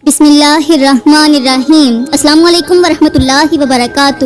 بسم اللہ الرحمن الرحیم۔ السلام علیکم ورحمۃ اللہ وبرکاتہ۔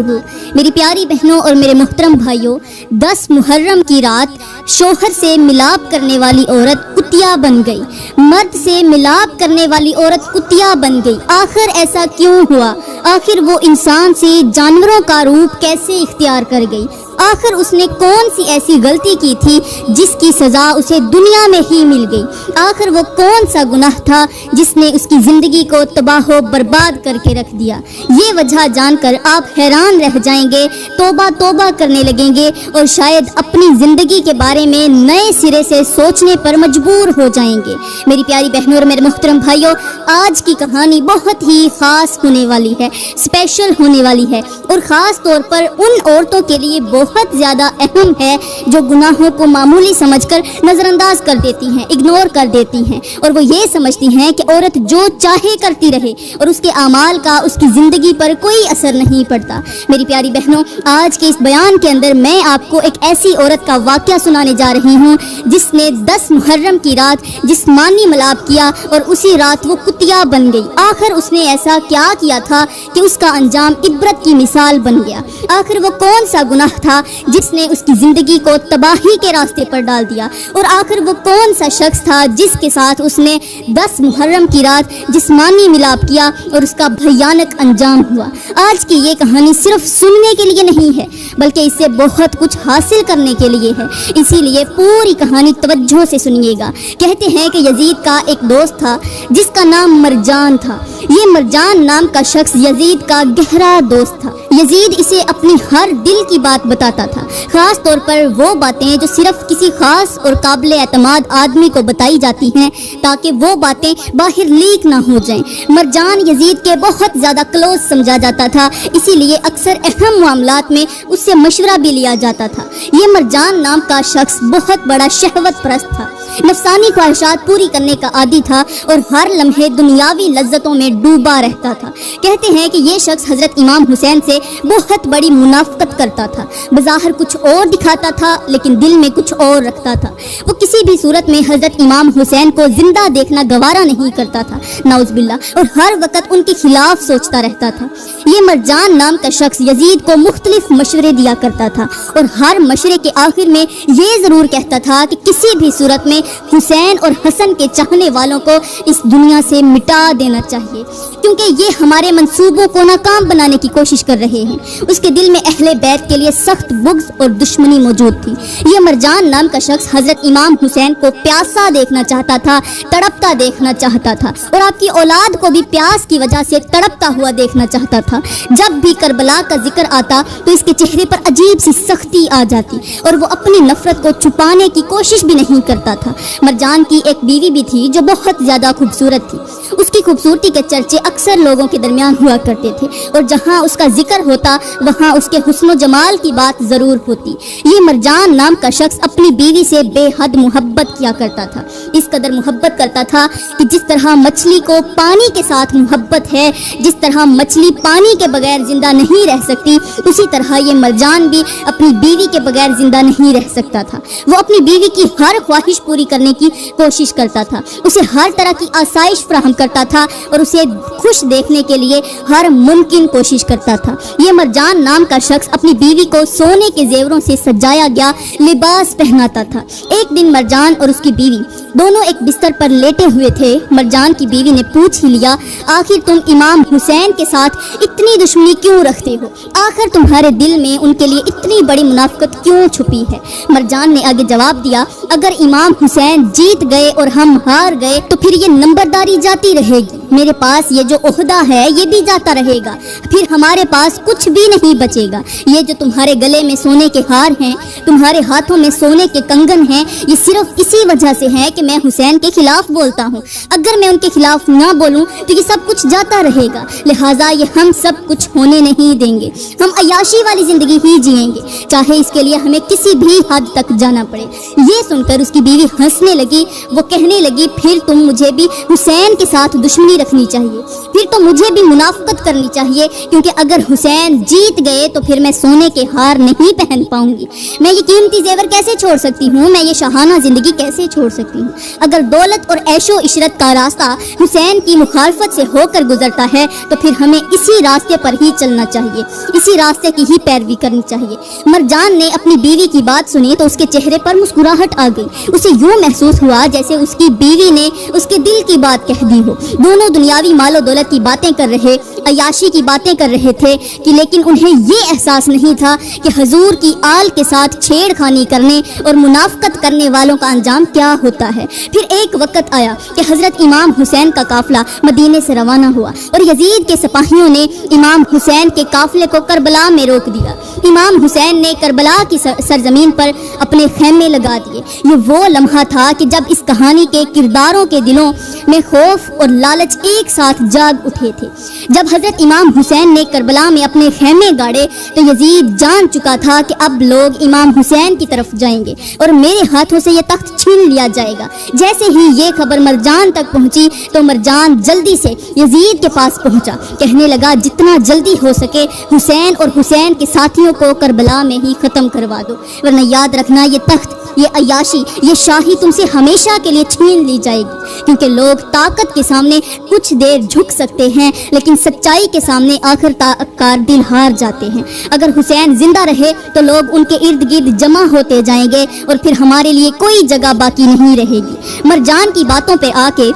میری پیاری بہنوں اور میرے محترم بھائیوں، 10 محرم کی رات شوہر سے ملاپ کرنے والی عورت کتیا بن گئی، مرد سے ملاپ کرنے والی عورت کتیا بن گئی۔ آخر ایسا کیوں ہوا؟ آخر وہ انسان سے جانوروں کا روپ کیسے اختیار کر گئی؟ آخر اس نے کون سی ایسی غلطی کی تھی جس کی سزا اسے دنیا میں ہی مل گئی؟ آخر وہ کون سا گناہ تھا جس نے اس کی زندگی کو تباہ و برباد کر کے رکھ دیا؟ یہ وجہ جان کر آپ حیران رہ جائیں گے، توبہ توبہ کرنے لگیں گے اور شاید اپنی زندگی کے بارے میں نئے سرے سے سوچنے پر مجبور ہو جائیں گے۔ میری پیاری بہنوں اور میرے محترم بھائیوں، آج کی کہانی بہت ہی خاص ہونے والی ہے، اسپیشل ہونے والی ہے، اور خاص طور پر ان عورتوں کے لیے بہت زیادہ اہم ہے جو گناہوں کو معمولی سمجھ کر نظر انداز کر دیتی ہیں، اگنور کر دیتی ہیں، اور وہ یہ سمجھتی ہیں کہ عورت جو چاہے کرتی رہے اور اس کے اعمال کا اس کی زندگی پر کوئی اثر نہیں پڑتا۔ میری پیاری بہنوں، آج کے اس بیان کے اندر میں آپ کو ایک ایسی عورت کا واقعہ سنانے جا رہی ہوں جس نے 10 محرم کی رات جسمانی ملاپ کیا اور اسی رات وہ کتیا بن گئی۔ آخر اس نے ایسا کیا کیا تھا کہ اس کا انجام عبرت کی مثال بن گیا؟ آخر وہ کون سا گناہ تھا جس نے اس کی زندگی کو تباہی کے راستے پر ڈال دیا؟ اور آخر وہ کون سا شخص تھا جس کے ساتھ اس نے 10 محرم کی رات جسمانی ملاپ کیا اور اس کا بھیانک انجام ہوا؟ آج کی یہ کہانی صرف سننے کے لیے نہیں ہے بلکہ اس سے بہت کچھ حاصل کرنے کے لیے ہے، اسی لیے پوری کہانی توجہ سے سنیے گا۔ کہتے ہیں کہ یزید کا ایک دوست تھا جس کا نام مرجان تھا۔ یہ مرجان نام کا شخص یزید کا گہرا دوست تھا۔ یزید اسے اپنی ہر دل کی بات بتاتا تھا، خاص طور پر وہ باتیں جو صرف کسی خاص اور قابل اعتماد آدمی کو بتائی جاتی ہیں تاکہ وہ باتیں باہر لیک نہ ہو جائیں۔ مرجان یزید کے بہت زیادہ کلوز سمجھا جاتا تھا، اسی لیے اکثر اہم معاملات میں اس سے مشورہ بھی لیا جاتا تھا۔ یہ مرجان نام کا شخص بہت بڑا شہوت پرست تھا، نفسانی خواہشات پوری کرنے کا عادی تھا اور ہر لمحے دنیاوی لذتوں میں ڈوبا رہتا تھا۔ کہتے ہیں کہ یہ شخص حضرت امام حسین سے بہت بڑی منافقت کرتا تھا، بظاہر کچھ اور دکھاتا تھا لیکن دل میں کچھ اور رکھتا تھا۔ وہ کسی بھی صورت میں حضرت امام حسین کو زندہ دیکھنا گوارا نہیں کرتا تھا، نعوذ باللہ، اور ہر وقت ان کے خلاف سوچتا رہتا تھا۔ یہ مرجان نام کا شخص یزید کو مختلف مشورے دیا کرتا تھا اور ہر مشورے کے آخر میں یہ ضرور کہتا تھا کہ کسی بھی صورت میں حسین اور حسن کے چاہنے والوں کو اس دنیا سے مٹا دینا چاہیے کیونکہ یہ ہمارے منصوبوں کو ناکام بنانے کی کوشش کر رہے ہیں۔ اس کے دل میں اہل بیت کے لیے سخت بغض اور دشمنی موجود تھی۔ یہ مرجان نام کا شخص حضرت امام حسین کو پیاسا دیکھنا چاہتا تھا، تڑپتا دیکھنا چاہتا تھا، اور آپ کی اولاد کو بھی پیاس کی وجہ سے تڑپتا ہوا دیکھنا چاہتا تھا۔ جب بھی کربلا کا ذکر آتا تو اس کے چہرے پر عجیب سی سختی آ جاتی اور وہ اپنی نفرت کو چھپانے کی کوشش بھی نہیں کرتا تھا۔ مرجان کی ایک بیوی بھی تھی جو بہت زیادہ خوبصورت تھی۔ اس کی خوبصورتی کے چرچے اکثر لوگوں کے درمیان ہوا کرتے تھے اور جہاں اس کا ذکر ہوتا وہاں اس کے حسن و جمال کی بات ضرور ہوتی۔ یہ مرجان نام کا شخص اپنی بیوی سے بے حد محبت کیا کرتا تھا، اس قدر محبت کرتا تھا کہ جس طرح مچھلی کو پانی کے ساتھ محبت ہے، جس طرح مچھلی پانی کے بغیر زندہ نہیں رہ سکتی، اسی طرح یہ مرجان بھی اپنی بیوی کے بغیر زندہ نہیں رہ سکتا تھا۔ وہ اپنی بیوی کی ہر خواہش پوری کرنے کی کوشش کرتا تھا، اسے ہر طرح کی آسائش فراہم کرتا تھا اور اسے خوش دیکھنے کے لیے ہر ممکن کوشش کرتا تھا۔ یہ مرجان نام کا شخص اپنی بیوی کو سونے کے زیوروں سے سجایا گیا لباس پہناتا تھا۔ ایک دن مرجان اور اس کی بیوی دونوں ایک بستر پر لیٹے ہوئے تھے۔ مرجان کی بیوی نے پوچھ ہی لیا، آخر تم امام حسین کے ساتھ اتنی دشمنی کیوں رکھتے ہو؟ آخر تمہارے دل میں ان کے لیے اتنی بڑی منافقت کیوں چھپی ہے؟ مرجان نے آگے جواب دیا، اگر امام حسین جیت گئے اور ہم ہار گئے تو پھر یہ نمبرداری جاتی رہے گی، میرے پاس یہ جو عہدہ ہے یہ بھی جاتا رہے گا، پھر ہمارے پاس کچھ بھی نہیں بچے گا۔ یہ جو تمہارے گلے میں سونے کے ہار ہیں، تمہارے ہاتھوں میں سونے کے کنگن ہیں، یہ صرف اسی وجہ سے ہے کہ میں حسین کے خلاف بولتا ہوں۔ اگر میں ان کے خلاف نہ بولوں تو یہ سب کچھ جاتا رہے گا، لہٰذا یہ ہم سب کچھ ہونے نہیں دیں گے، ہم عیاشی والی زندگی ہی جئیں گے، چاہے اس کے لیے ہمیں کسی بھی حد تک جانا پڑے۔ یہ سن کر اس کی بیوی ہنسنے لگی، وہ کہنے لگی، پھر تم مجھے بھی حسین کے ساتھ دشمنی رکھنی چاہیے، پھر تو مجھے بھی منافقت کرنی چاہیے، کیونکہ اگر حسین حسین جیت گئے تو پھر میں سونے کے ہار نہیں پہن پاؤں گی، میں یہ قیمتی زیور کیسے چھوڑ سکتی ہوں، میں یہ شاہانہ زندگی کیسے چھوڑ سکتی ہوں۔ اگر دولت اور عیش و عشرت کا راستہ حسین کی مخالفت سے ہو کر گزرتا ہے تو پھر ہمیں اسی راستے پر ہی چلنا چاہیے، اسی راستے کی ہی پیروی کرنی چاہیے۔ مرجان نے اپنی بیوی کی بات سنی تو اس کے چہرے پر مسکراہٹ آ گئی۔ اسے یوں محسوس ہوا جیسے اس کی بیوی نے اس کے دل کی بات کہہ دی ہو۔ دونوں دنیاوی مال و دولت کی باتیں کر رہے، عیاشی کی باتیں کر رہے تھے کہ لیکن انہیں یہ احساس نہیں تھا کہ حضور کی آل کے ساتھ چھیڑ خانی کرنے اور منافقت کرنے والوں کا انجام کیا ہوتا ہے۔ پھر ایک وقت آیا کہ حضرت امام حسین کا قافلہ مدینے سے روانہ ہوا اور یزید کے سپاہیوں نے امام حسین کے قافلے کو کربلا میں روک دیا۔ امام حسین نے کربلا کی سرزمین پر اپنے خیمے لگا دیے۔ یہ وہ لمحہ تھا کہ جب اس کہانی کے کرداروں کے دلوں میں خوف اور لالچ ایک ساتھ جاگ اٹھے تھے۔ جب حضرت امام حسین نے کربلا میں اپنے خیمے گاڑے تو یزید جان چکا تھا کہ اب لوگ امام حسین کی طرف جائیں گے اور میرے ہاتھوں سے یہ تخت چھین لیا جائے گا۔ جیسے ہی یہ خبر مرجان تک پہنچی تو مرجان جلدی سے یزید کے پاس پہنچا، کہنے لگا جتنا جلدی ہو سکے حسین اور حسین کے ساتھیوں کو کربلا میں ہی ختم کروا دو، ورنہ یاد رکھنا یہ تخت، یہ عیاشی، یہ شاہی تم سے ہمیشہ کے لیے چھین لی جائے گی۔ کیونکہ لوگ طاقت کے سامنے کچھ دیر جھک سکتے ہیں لیکن سچائی کے سامنے آخر کار دل ہار جاتے ہیں۔ اگر حسین زندہ رہے تو لوگ ان کے ارد گرد جمع ہوتے جائیں گے اور پھر ہمارے لیے کوئی جگہ باقی نہیں رہے گی۔ مرجان کی باتوں پہ آ کے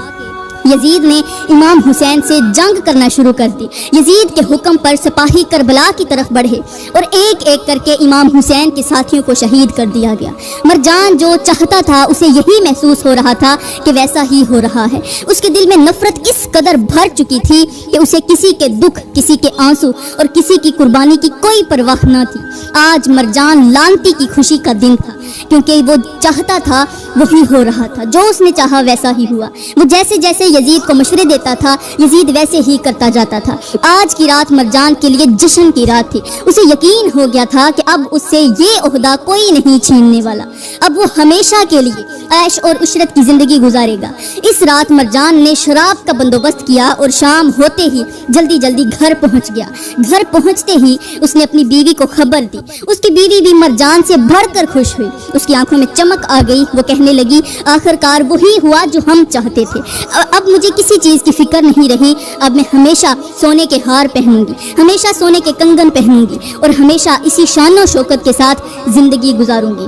یزید نے امام حسین سے جنگ کرنا شروع کر دی۔ یزید کے حکم پر سپاہی کربلا کی طرف بڑھے اور ایک ایک کر کے امام حسین کے ساتھیوں کو شہید کر دیا گیا۔ مرجان جو چاہتا تھا اسے یہی محسوس ہو رہا تھا کہ ویسا ہی ہو رہا ہے۔ اس کے دل میں نفرت اس قدر بھر چکی تھی کہ اسے کسی کے دکھ، کسی کے آنسو اور کسی کی قربانی کی کوئی پرواہ نہ تھی۔ آج مرجان لانتی کی خوشی کا دن تھا کیونکہ وہ چاہتا تھا وہی ہو رہا تھا، جو اس نے چاہا ویسا ہی ہوا۔ وہ جیسے جیسے یزید کو مشورے دیتا تھا یزید ویسے ہی کرتا جاتا تھا۔ آج کی رات مرجان کے لیے جشن کی رات تھی۔ اسے یقین ہو گیا تھا کہ اب اس سے یہ عہدہ کوئی نہیں چھیننے والا، اب وہ ہمیشہ کے لیے عیش اور عشرت کی زندگی گزارے گا۔ اس رات مرجان نے شراب کا بندوبست کیا اور شام ہوتے ہی جلدی جلدی گھر پہنچ گیا۔ گھر پہنچتے ہی اس نے اپنی بیوی کو خبر دی۔ اس کی بیوی بھی مرجان سے بڑھ کر خوش ہوئی، اس کی آنکھوں میں چمک آ گئی۔ وہ کہنے لگی آخر کار وہی ہوا جو ہم چاہتے تھے، اب مجھے کسی چیز کی فکر نہیں رہی۔ اب میں ہمیشہ سونے کے ہار پہنوں گی، ہمیشہ سونے کے کنگن پہنوں گی اور ہمیشہ اسی شان و شوکت کے ساتھ زندگی گزاروں گی۔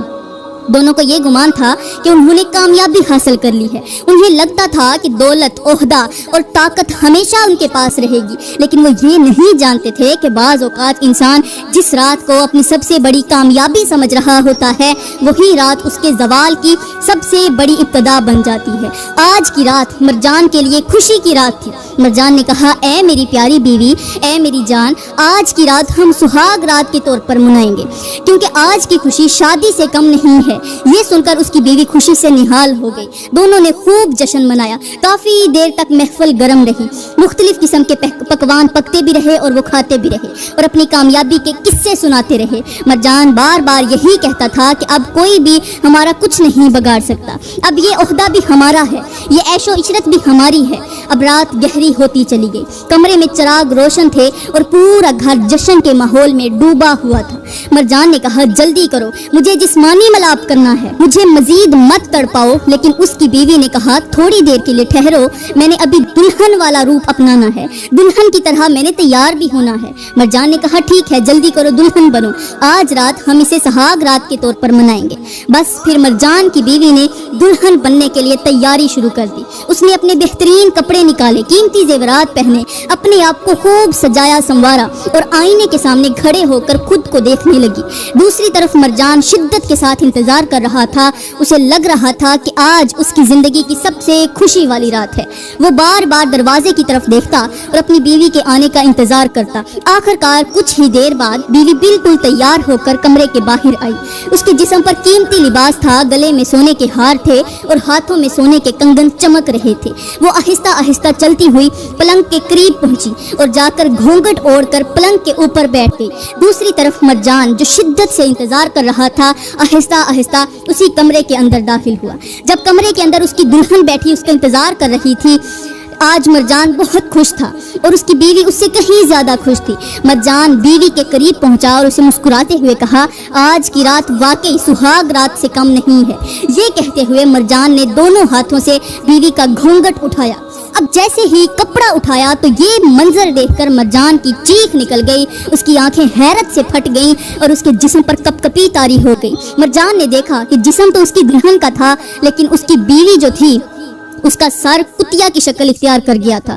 دونوں کو یہ گمان تھا کہ انہوں نے کامیابی حاصل کر لی ہے۔ انہیں لگتا تھا کہ دولت، عہدہ اور طاقت ہمیشہ ان کے پاس رہے گی، لیکن وہ یہ نہیں جانتے تھے کہ بعض اوقات انسان جس رات کو اپنی سب سے بڑی کامیابی سمجھ رہا ہوتا ہے وہی رات اس کے زوال کی سب سے بڑی ابتدا بن جاتی ہے۔ آج کی رات مرجان کے لیے خوشی کی رات تھی۔ مرجان نے کہا اے میری پیاری بیوی، اے میری جان، آج کی رات ہم سہاگ رات کے طور پر منائیں گے کیونکہ آج کی خوشی شادی سے کم نہیں ہے۔ یہ سن کر اس کی بیوی خوشی سے نہال ہو گئی۔ دونوں نے خوب جشن منایا۔ کافی دیر تک محفل گرم رہی، مختلف قسم کے پکوان پکتے بھی رہے اور وہ کھاتے بھی رہے اور اپنی کامیابی کے قصے سناتے رہے۔ مرجان بار بار یہی کہتا تھا کہ اب کوئی بھی ہمارا کچھ نہیں بگاڑ سکتا، اب یہ عہدہ بھی ہمارا ہے، یہ عیش و عشرت بھی ہماری ہے۔ اب رات گہری ہوتی چلی گئی، کمرے میں چراغ روشن تھے اور پورا گھر جشن کے ماحول میں ڈوبا ہوا تھا۔ مرجان نے کہا جلدی کرو، مجھے جسمانی ملاپ کرنا ہے، مجھے مزید مت تڑپاؤ۔ لیکن اس کی بیوی نے کہا تھوڑی دیر کے لیے ٹھہرو، میں نے ابھی دلہن والا روپ اپنانا ہے، دلہن کی طرح میں نے تیار بھی ہونا ہے۔ مرجان نے کہا ٹھیک ہے جلدی کرو، دلہن بنو، آج رات ہم اسے سہاگ رات کے طور پر منائیں گے۔ بس پھر مرجان کی بیوی نے دلہن بننے کے لیے تیاری شروع کر دی۔ اس نے اپنے بہترین کپڑے نکالے، قیمتی زیورات پہنے، اپنے آپ کو خوب سجایا سنوارا اور آئینے کے سامنے کھڑے ہو کر خود کو دیکھنے لگی۔ دوسری طرف مرجان شدت کے ساتھ انتظار کر رہا تھا۔ اسے لگ رہا تھا کہ آج اس کی زندگی کی سب سے خوشی والی رات ہے۔ وہ بار بار دروازے کی طرف دیکھتا اور اپنی بیوی کے آنے کا انتظار کرتا۔ آخر کار کچھ ہی دیر بعد بیوی بالکل تیار ہو کر کمرے کے باہر آئی۔ اس کے جسم پر قیمتی لباس تھا، گلے میں سونے کے ہار تھے اور ہاتھوں میں سونے کے کنگن چمک رہے تھے۔ وہ آہستہ آہستہ چلتی ہوئی پلنگ کے قریب پہنچی اور جا کر گھونگھٹ اوڑھ کر پلنگ کے اوپر بیٹھ گئی۔ دوسری طرف مرجان جو شدت سے انتظار کر رہا تھا آہستہ آہستہ اسی کمرے کے اندر داخل ہوا۔ جب کمرے کے اندر اس کی دلہن بیٹھی اس کا انتظار کر رہی تھی، آج مرجان بہت خوش تھا اور اس کی بیوی اس سے کہیں زیادہ خوش تھی۔ مرجان بیوی کے قریب پہنچا اور اسے مسکراتے ہوئے کہا، آج کی رات واقعی سہاگ رات سے کم نہیں ہے۔ یہ کہتے ہوئے مرجان نے دونوں ہاتھوں سے بیوی کا گھونگھٹ اٹھایا۔ اب جیسے ہی کپڑا اٹھایا تو یہ منظر دیکھ کر مرجان کی چیخ نکل گئی، اس کی آنکھیں حیرت سے پھٹ گئیں اور اس کے جسم پر کپ کپی طاری ہو گئی۔ مرجان نے دیکھا کہ جسم تو اس کی دلہن کا تھا، لیکن اس کی بیوی جو تھی اس کا سر کتیا کی شکل اختیار کر گیا تھا۔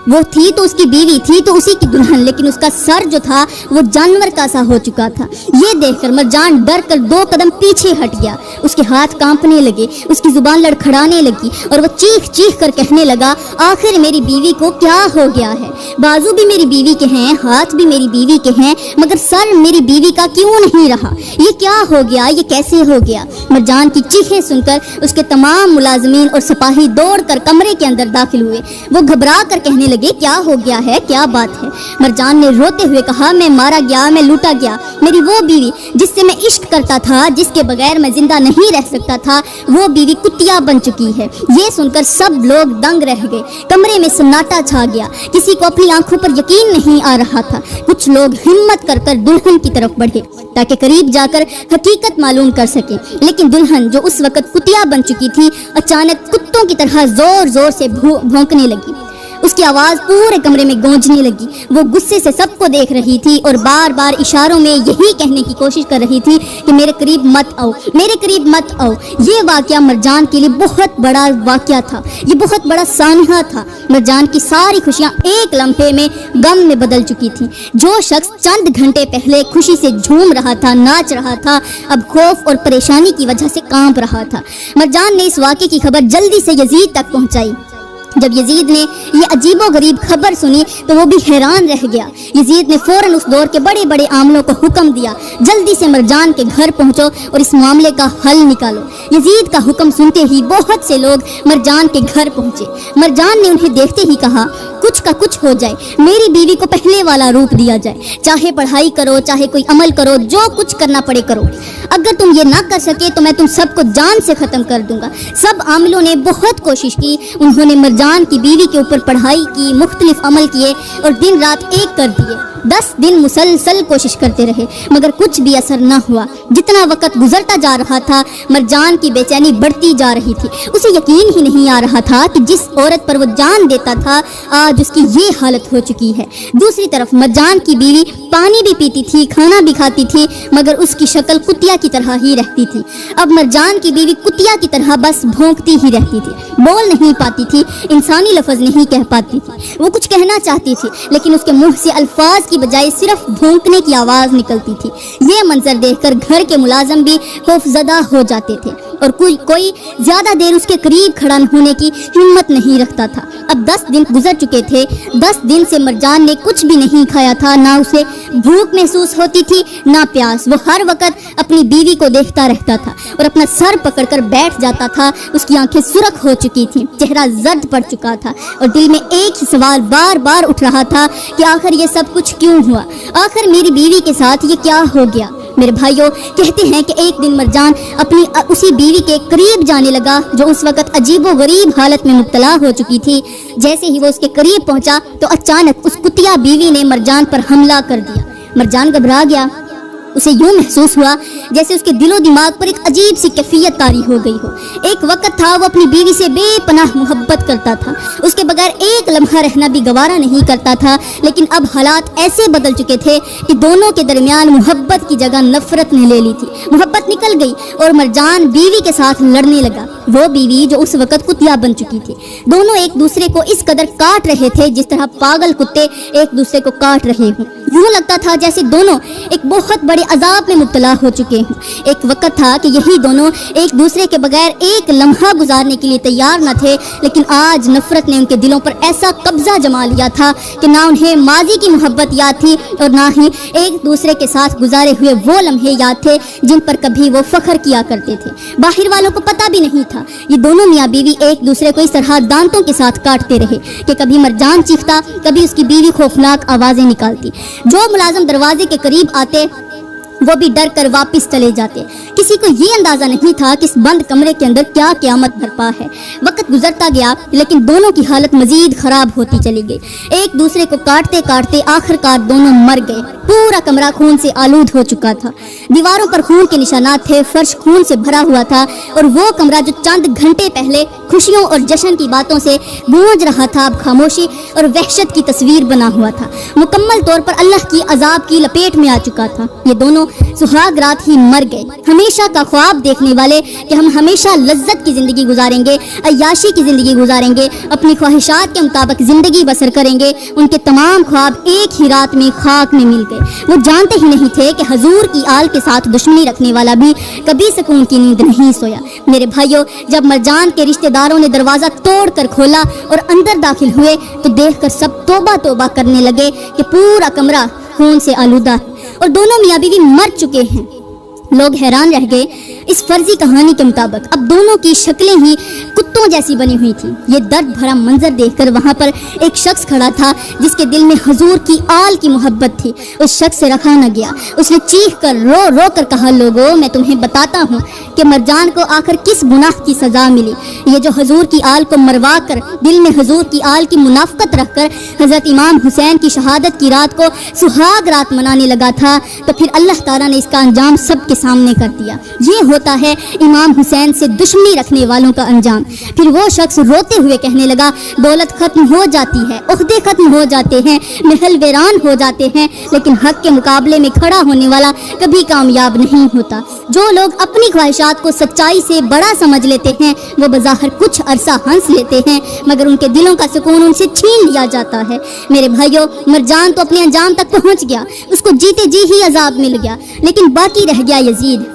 وہ تھی تو اس کی بیوی، تھی تو اسی کی دلہن، لیکن اس کا سر جو تھا وہ جانور کا سا ہو چکا تھا۔ یہ دیکھ کر مرجان ڈر کر 2 قدم پیچھے ہٹ گیا۔ اس کے ہاتھ کانپنے لگے، اس کی زبان لڑکھڑانے لگی اور وہ چیخ چیخ کر کہنے لگا، آخر میری بیوی کو کیا ہو گیا ہے؟ بازو بھی میری بیوی کے ہیں، ہاتھ بھی میری بیوی کے ہیں، مگر سر میری بیوی کا کیوں نہیں رہا؟ یہ کیا ہو گیا؟ یہ کیسے ہو گیا؟ مرجان کی چیخیں سن کر اس کے تمام ملازمین اور سپاہی دوڑ کر کمرے کے اندر داخل ہوئے۔ وہ گھبرا کر کہنے لگے، کیا ہو گیا ہے؟ کیا بات ہے؟ مرجان نے روتے ہوئے کہا، میں مارا گیا، میں لوٹا گیا۔ میری وہ بیوی جس سے میں عشق کرتا تھا، جس کے بغیر میں زندہ نہیں رہ سکتا تھا، وہ بیوی کتیا بن چکی ہے۔ یہ سن کر سب لوگ دنگ رہ گئے۔ کمرے میں سناٹا چھا گیا، کسی کو اپنی آنکھوں پر یقین نہیں آ رہا تھا۔ کچھ لوگ ہمت کر کر دلہن کی طرف بڑھے تاکہ قریب جا کر حقیقت معلوم کر سکیں، لیکن دلہن جو اس وقت کتیا بن چکی تھی اچانک کتوں کی طرح زور زور سے بھونکنے لگی۔ اس کی آواز پورے کمرے میں گونجنے لگی۔ وہ غصے سے سب کو دیکھ رہی تھی اور بار بار اشاروں میں یہی کہنے کی کوشش کر رہی تھی کہ میرے قریب مت آؤ، میرے قریب مت آؤ۔ یہ واقعہ مرجان کے لیے بہت بڑا واقعہ تھا، یہ بہت بڑا سانحہ تھا۔ مرجان کی ساری خوشیاں ایک لمحے میں غم میں بدل چکی تھیں۔ جو شخص چند گھنٹے پہلے خوشی سے جھوم رہا تھا، ناچ رہا تھا، اب خوف اور پریشانی کی وجہ سے کانپ رہا تھا۔ مرجان نے اس واقعے کی خبر جلدی سے یزید تک پہنچائی۔ جب یزید نے یہ عجیب و غریب خبر سنی تو وہ بھی حیران رہ گیا۔ یزید نے فوراً اس دور کے بڑے بڑے عاملوں کو حکم دیا، جلدی سے مرجان کے گھر پہنچو اور اس معاملے کا حل نکالو۔ یزید کا حکم سنتے ہی بہت سے لوگ مرجان کے گھر پہنچے۔ مرجان نے انہیں دیکھتے ہی کہا، کچھ کا کچھ ہو جائے، میری بیوی کو پہلے والا روپ دیا جائے، چاہے پڑھائی کرو، چاہے کوئی عمل کرو، جو کچھ کرنا پڑے کرو۔ اگر تم یہ نہ کر سکے تو میں تم سب کو جان سے ختم کر دوں گا۔ سب عاملوں نے بہت کوشش کی، انہوں نے مرجان کی بیوی کے اوپر پڑھائی کی، مختلف عمل کیے اور دن رات ایک کر دیے۔ 10 دن مسلسل کوشش کرتے رہے مگر کچھ بھی اثر نہ ہوا۔ جتنا وقت گزرتا جا رہا تھا مرجان کی بے چینی بڑھتی جا رہی تھی۔ اسے یقین ہی نہیں آ رہا تھا کہ جس عورت پر وہ جان دیتا تھا آج اس کی یہ حالت ہو چکی ہے۔ دوسری طرف مرجان کی بیوی پانی بھی پیتی تھی، کھانا بھی کھاتی تھی، مگر اس کی شکل کتیا کی طرح ہی رہتی تھی۔ اب مرجان کی بیوی کتیا کی طرح بس بھونکتی ہی رہتی تھی، بول نہیں پاتی تھی، انسانی لفظ نہیں کہہ پاتی تھی۔ وہ کچھ کہنا چاہتی تھی لیکن اس کے منہ سے الفاظ کی بجائے صرف بھونکنے کی آواز نکلتی تھی۔ یہ منظر دیکھ کر گھر کے ملازم بھی خوف زدہ ہو جاتے تھے اور کوئی زیادہ دیر اس کے قریب کھڑا ہونے کی ہمت نہیں رکھتا تھا۔ اب 10 دن گزر چکے تھے۔ 10 دن سے مرجان نے کچھ بھی نہیں کھایا تھا، نہ اسے بھوک محسوس ہوتی تھی نہ پیاس۔ وہ ہر وقت اپنی بیوی کو دیکھتا رہتا تھا اور اپنا سر پکڑ کر بیٹھ جاتا تھا۔ اس کی آنکھیں سرخ ہو چکی تھیں، چہرہ زرد پڑ چکا تھا اور دل میں ایک ہی سوال بار بار اٹھ رہا تھا کہ آخر یہ سب کچھ کیوں ہوا؟ آخر میری بیوی کے ساتھ یہ کیا ہو گیا؟ میرے بھائیوں، کہتے ہیں کہ ایک دن مرجان اپنی اسی بیوی کے قریب جانے لگا جو اس وقت عجیب و غریب حالت میں مبتلا ہو چکی تھی۔ جیسے ہی وہ اس کے قریب پہنچا تو اچانک اس کتیا بیوی نے مرجان پر حملہ کر دیا۔ مرجان گھبرا گیا۔ اسے یوں محسوس ہوا جیسے اس کے دل و دماغ پر ایک عجیب سی کیفیت طاری ہو گئی ہو۔ ایک وقت تھا وہ اپنی بیوی سے بے پناہ محبت کرتا تھا، اس کے بغیر ایک لمحہ رہنا بھی گوارا نہیں کرتا تھا، لیکن اب حالات ایسے بدل چکے تھے کہ دونوں کے درمیان محبت کی جگہ نفرت نے لے لی تھی۔ محبت نکل گئی اور مرجان بیوی کے ساتھ لڑنے لگا، وہ بیوی جو اس وقت کتیا بن چکی تھی۔ دونوں ایک دوسرے کو اس قدر کاٹ رہے تھے جس طرح پاگل کتے ایک دوسرے کو کاٹ رہے ہوں۔ یوں لگتا تھا جیسے دونوں ایک بہت بڑے عذاب میں مبتلا ہو چکے ہیں۔ ایک وقت تھا کہ یہی دونوں ایک دوسرے کے بغیر ایک لمحہ گزارنے کے لیے تیار نہ تھے، لیکن آج نفرت نے ان کے دلوں پر ایسا قبضہ جما لیا تھا کہ نہ انہیں ماضی کی محبت یاد تھی اور نہ ہی ایک دوسرے کے ساتھ گزارے ہوئے وہ لمحے یاد تھے جن پر کبھی وہ فخر کیا کرتے تھے۔ باہر والوں کو پتہ بھی نہیں تھا، یہ دونوں میاں بیوی ایک دوسرے کو اس طرح دانتوں کے ساتھ کاٹتے رہے کہ کبھی مرجان چیختا، کبھی اس کی بیوی خوفناک آوازیں نکالتی۔ جو ملازم دروازے کے قریب آتے وہ بھی ڈر کر واپس چلے جاتے۔ کسی کو یہ اندازہ نہیں تھا کہ اس بند کمرے کے اندر کیا قیامت برپا ہے۔ وقت گزرتا گیا لیکن دونوں کی حالت مزید خراب ہوتی چلی گئی۔ ایک دوسرے کو کاٹتے کاٹتے آخر کار دونوں مر گئے۔ پورا کمرہ خون سے آلود ہو چکا تھا، دیواروں پر خون کے نشانات تھے، فرش خون سے بھرا ہوا تھا، اور وہ کمرہ جو چند گھنٹے پہلے خوشیوں اور جشن کی باتوں سے گونج رہا تھا اب خاموشی اور وحشت کی تصویر بنا ہوا تھا، مکمل طور پر اللہ کی عذاب کی لپیٹ میں آ چکا تھا۔ یہ دونوں سہاگ رات ہی مر گئے۔ ہمیشہ کا خواب دیکھنے والے کہ ہم ہمیشہ لذت کی زندگی گزاریں گے، عیاشی کی زندگی گزاریں گے، اپنی خواہشات کے مطابق زندگی بسر کریں گے، ان کے تمام خواب ایک ہی رات میں خاک میں مل گئے۔ وہ جانتے ہی نہیں تھے کہ حضور کی آل کے ساتھ دشمنی رکھنے والا بھی کبھی سکون کی نیند نہیں سویا۔ میرے بھائیوں، جب مرجان کے رشتہ داروں نے دروازہ توڑ کر کھولا اور اندر داخل ہوئے تو دیکھ کر سب توبہ توبہ کرنے لگے کہ پورا کمرہ خون سے آلودہ ہے اور دونوں میاں بیوی مر چکے ہیں۔ لوگ حیران رہ گئے۔ اس فرضی کہانی کے مطابق اب دونوں کی شکلیں ہی کتوں جیسی بنی ہوئی تھی۔ یہ درد بھرا منظر دیکھ کر وہاں پر ایک شخص کھڑا تھا جس کے دل میں حضور کی آل کی محبت تھی۔ اس شخص سے رکھا نہ گیا۔ اس نے چیخ کر رو رو کر کہا، لوگوں میں تمہیں بتاتا ہوں کہ مرجان کو آخر کس گناہ کی سزا ملی۔ یہ جو حضور کی آل کو مروا کر دل میں حضور کی آل کی منافقت رکھ کر حضرت امام حسین کی شہادت کی رات کو سہاگ رات منانے لگا تھا، تو پھر اللہ تعالیٰ نے اس کا انجام سب کے سامنے کر دیا۔ یہ ہوتا ہے امام حسین سے دشمنی رکھنے والوں کا انجام۔ پھر وہ شخص روتے ہوئے کہنے لگا، دولت ختم ہو جاتی ہے، عہدے ختم ہو جاتے ہیں، محل ویران ہو جاتے ہیں، لیکن حق کے مقابلے میں کھڑا ہونے والا کبھی کامیاب نہیں ہوتا۔ جو لوگ اپنی خواہشات کو سچائی سے بڑا سمجھ لیتے ہیں وہ بظاہر کچھ عرصہ ہنس لیتے ہیں، مگر ان کے دلوں کا سکون ان سے چھین لیا جاتا ہے۔ میرے بھائیوں، مرجان تو اپنے انجام تک پہنچ گیا، اس کو جیتے جی ہی عذاب مل گیا، لیکن باقی رہ گیا یزید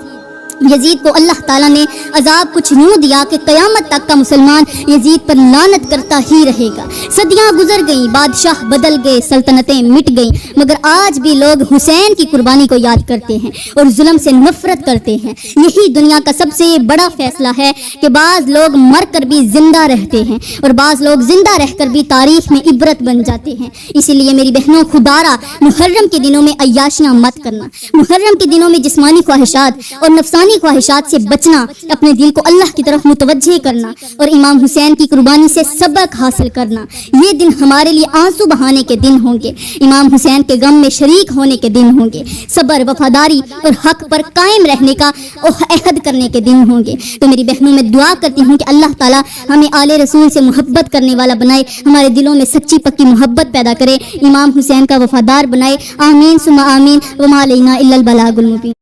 کو اللہ تعالیٰ نے عذاب کچھ یوں دیا کہ قیامت تک کا مسلمان یزید پر لعنت کرتا ہی رہے گا۔ صدیاں گزر گئیں، بادشاہ بدل گئے، سلطنتیں مٹ گئیں، مگر آج بھی لوگ حسین کی قربانی کو یاد کرتے ہیں اور ظلم سے نفرت کرتے ہیں۔ یہی دنیا کا سب سے بڑا فیصلہ ہے کہ بعض لوگ مر کر بھی زندہ رہتے ہیں اور بعض لوگ زندہ رہ کر بھی تاریخ میں عبرت بن جاتے ہیں۔ اسی لیے میری بہنوں، خدارا محرم کے دنوں میں عیاشیاں مت کرنا، محرم کے دنوں میں جسمانی خواہشات اور نفسانی خواہشات سے بچنا، اپنے دل کو اللہ کی طرف متوجہ کرنا اور امام حسین کی قربانی سے سبق حاصل کرنا۔ یہ دن ہمارے لیے آنسو بہانے کے دن ہوں گے، امام حسین کے غم میں شریک ہونے کے دن ہوں گے، صبر، وفاداری اور حق پر قائم رہنے کا عہد کرنے کے دن ہوں گے۔ تو میری بہنوں، میں دعا کرتی ہوں کہ اللہ تعالیٰ ہمیں آل رسول سے محبت کرنے والا بنائے، ہمارے دلوں میں سچی پکی محبت پیدا کرے، امام حسین کا وفادار بنائے۔ آمین ثم آمین، وما علینا الا البلاغ المبین۔